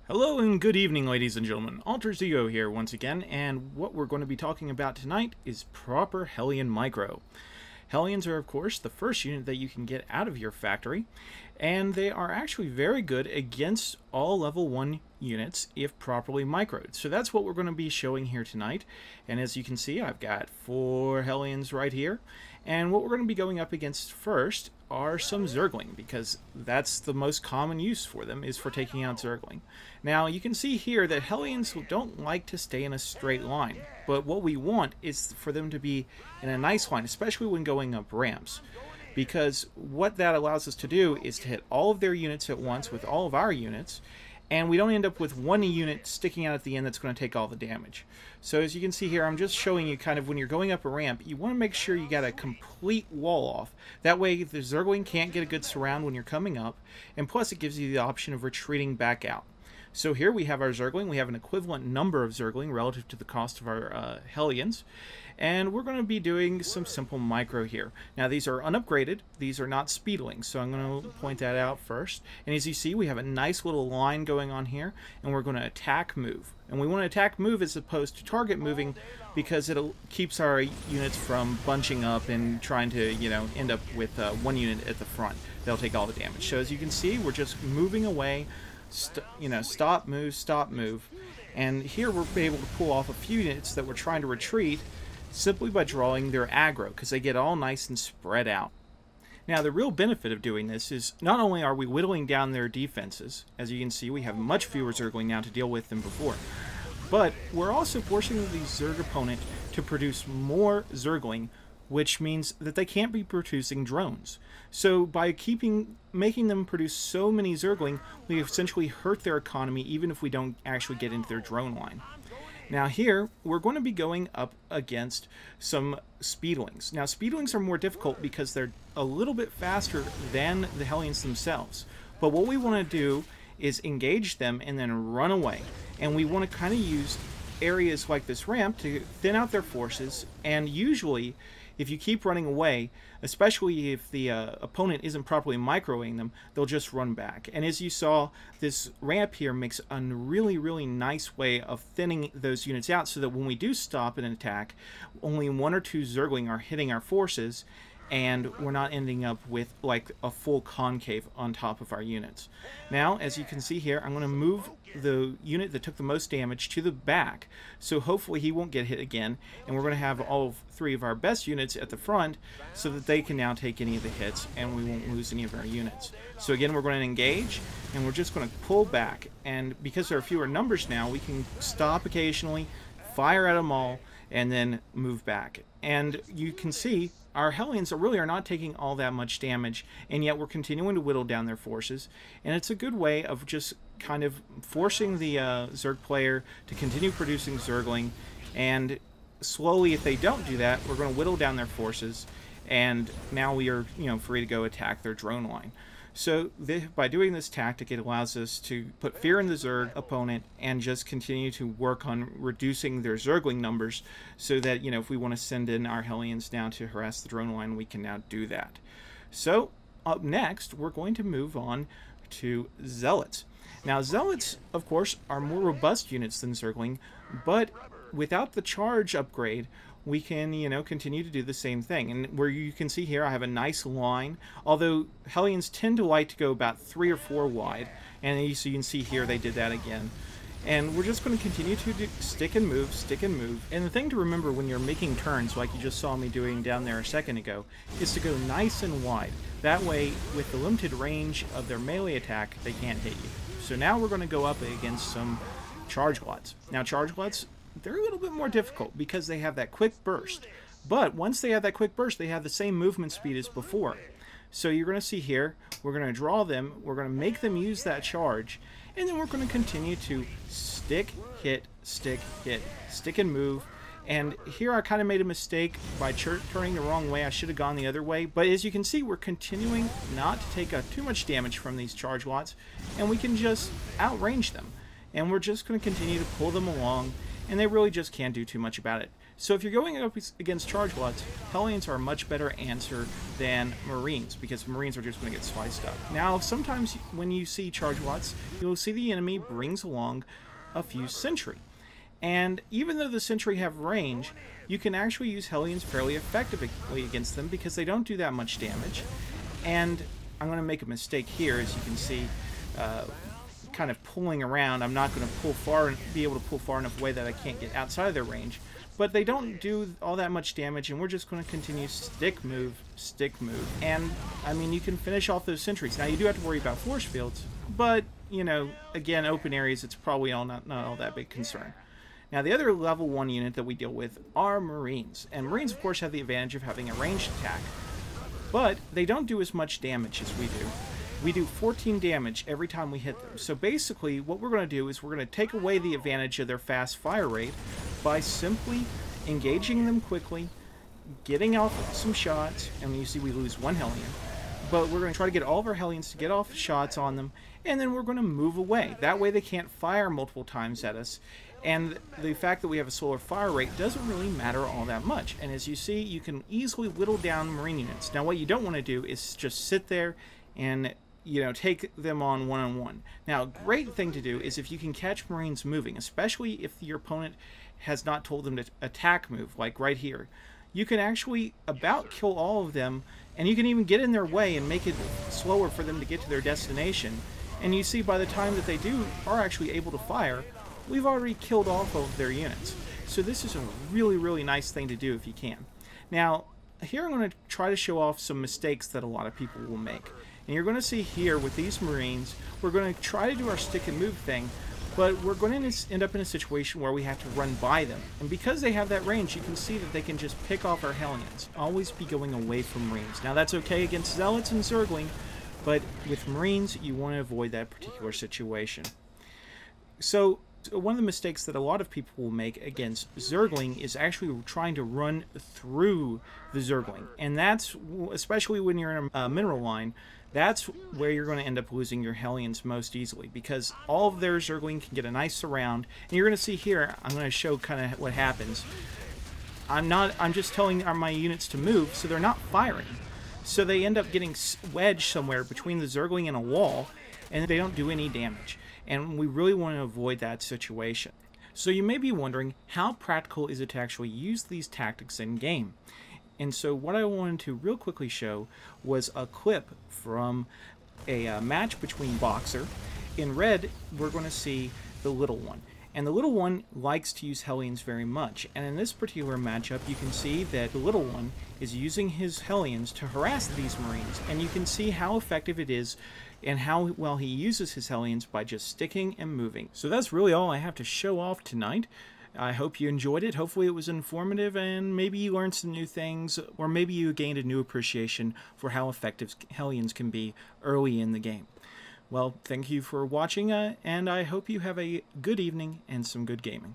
Hello and good evening, ladies and gentlemen. AlterZeo here once again, and what we're going to be talking about tonight is proper Hellion Micro. Hellions are, of course, the first unit that you can get out of your factory, and they are actually very good against all level 1 units if properly microed. So that's what we're going to be showing here tonight, and as you can see, I've got 4 Hellions right here, and what we're going to be going up against first are some Zergling, because that's the most common use for them, is for taking out Zergling. Now, you can see here that Hellions don't like to stay in a straight line, but what we want is for them to be in a nice line, especially when going up ramps, because what that allows us to do is to hit all of their units at once with all of our units, and we don't end up with one unit sticking out at the end that's going to take all the damage. So as you can see here, I'm just showing you kind of when you're going up a ramp, you want to make sure you got a complete wall off. That way the Zergling can't get a good surround when you're coming up, and plus it gives you the option of retreating back out. So here we have our Zergling. We have an equivalent number of Zergling relative to the cost of our Hellions. And we're going to be doing some simple micro here. Now these are unupgraded. These are not speedlings, so I'm going to point that out first. And as you see, we have a nice little line going on here, and we're going to attack move. And we want to attack move as opposed to target moving, because it keeps our units from bunching up and trying to, end up with one unit at the front. They'll take all the damage. So as you can see, we're just moving away. Stop, move, and here we're able to pull off a few units that we're trying to retreat simply by drawing their aggro, because they get all nice and spread out. Now, the real benefit of doing this is not only are we whittling down their defenses, as you can see, we have much fewer Zergling now to deal with than before, but we're also forcing the Zerg opponent to produce more Zergling, which means that they can't be producing drones. So by making them produce so many Zergling, we essentially hurt their economy even if we don't actually get into their drone line. Now here, we're going to be going up against some Speedlings. Now Speedlings are more difficult because they're a little bit faster than the Hellions themselves. But what we want to do is engage them and then run away. And we want to kind of use areas like this ramp to thin out their forces, and usually if you keep running away, especially if the opponent isn't properly microing them, they'll just run back. And as you saw, this ramp here makes a really, really nice way of thinning those units out so that when we do stop an attack, only 1 or 2 Zergling are hitting our forces, and we're not ending up with like a full concave on top of our units. Now, as you can see here, I'm going to move the unit that took the most damage to the back, so hopefully he won't get hit again, and we're going to have all 3 of our best units at the front so that they can now take any of the hits and we won't lose any of our units. So again, we're going to engage, and we're just going to pull back, and because there are fewer numbers now, we can stop occasionally, fire at them all, and then move back. And you can see our Hellions really are not taking all that much damage, and yet we're continuing to whittle down their forces, and it's a good way of just kind of forcing the Zerg player to continue producing Zergling, and slowly, if they don't do that, we're going to whittle down their forces, and now we are free to go attack their drone line. So by doing this tactic, it allows us to put fear in the Zerg opponent and just continue to work on reducing their Zergling numbers so that, if we want to send in our Hellions now to harass the drone line, we can now do that. So up next, we're going to move on to Zealots. Now, Zealots, of course, are more robust units than Zergling, but without the charge upgrade, we can, continue to do the same thing. And where you can see here, I have a nice line, although Hellions tend to like to go about 3 or 4 wide, and so you can see here they did that again. And we're just going to continue to stick and move, and the thing to remember when you're making turns, like you just saw me doing down there a second ago, is to go nice and wide. That way, with the limited range of their melee attack, they can't hit you. So now we're going to go up against some Charge Gluts. Now Charge Gluts, they're a little bit more difficult because they have that quick burst. But once they have that quick burst, they have the same movement speed as before. So you're going to see here, we're going to draw them, we're going to make them use that charge, and then we're going to continue to stick, hit, stick and move. And here I kind of made a mistake by turning the wrong way. I should have gone the other way. But as you can see, we're continuing not to take too much damage from these Charge Lots, and we can just outrange them. And we're just going to continue to pull them along, and they really just can't do too much about it. So if you're going up against Chargewots, Hellions are a much better answer than Marines, because Marines are just going to get sliced up. Now, sometimes when you see Chargewots, you'll see the enemy brings along a few Sentry. And even though the Sentry have range, you can actually use Hellions fairly effectively against them because they don't do that much damage. And I'm going to make a mistake here, as you can see, kind of pulling around. I'm not going to pull far and be able to pull far enough away that I can't get outside of their range. But they don't do all that much damage, and we're just going to continue stick move, and I mean, you can finish off those sentries. Now you do have to worry about force fields, but you know, again, open areas, it's probably not all that big concern. Now the other level 1 unit that we deal with are Marines, and Marines of course have the advantage of having a ranged attack, but they don't do as much damage as we do. We do 14 damage every time we hit them. So basically, what we're going to do is we're going to take away the advantage of their fast fire rate by simply engaging them quickly, getting off some shots, and you see we lose 1 Hellion. But we're going to try to get all of our Hellions to get off shots on them, and then we're going to move away. That way they can't fire multiple times at us. And the fact that we have a solar fire rate doesn't really matter all that much. And as you see, you can easily whittle down Marine units. Now what you don't want to do is just sit there and take them on one-on-one. Now, a great thing to do is if you can catch Marines moving, especially if your opponent has not told them to attack move, like right here. You can actually about kill all of them, and you can even get in their way and make it slower for them to get to their destination. And you see by the time that they are actually able to fire, we've already killed off of their units. So this is a really, really nice thing to do if you can. Now, here I'm going to try to show off some mistakes that a lot of people will make. And you're going to see here with these Marines, we're going to try to do our stick and move thing, but we're going to end up in a situation where we have to run by them. And because they have that range, you can see that they can just pick off our Hellions. Always be going away from Marines. Now that's okay against Zealots and Zergling, but with Marines, you want to avoid that particular situation. So one of the mistakes that a lot of people will make against Zergling is actually trying to run through the Zergling. And that's, especially when you're in a mineral line, that's where you're going to end up losing your Hellions most easily, because all of their Zergling can get a nice surround. And you're going to see here, I'm going to show kind of what happens. I'm just telling my units to move, so they're not firing. So they end up getting wedged somewhere between the Zergling and a wall, and they don't do any damage. And we really want to avoid that situation. So you may be wondering, how practical is it to actually use these tactics in game? And so what I wanted to real quickly show was a clip from a match between Boxer. In red, we're going to see the Little One. And the Little One likes to use Hellions very much. And in this particular matchup, you can see that the Little One is using his Hellions to harass these Marines. And you can see how effective it is and how well he uses his Hellions by just sticking and moving. So that's really all I have to show off tonight. I hope you enjoyed it. Hopefully it was informative, and maybe you learned some new things, or maybe you gained a new appreciation for how effective Hellions can be early in the game. Well, thank you for watching, and I hope you have a good evening and some good gaming.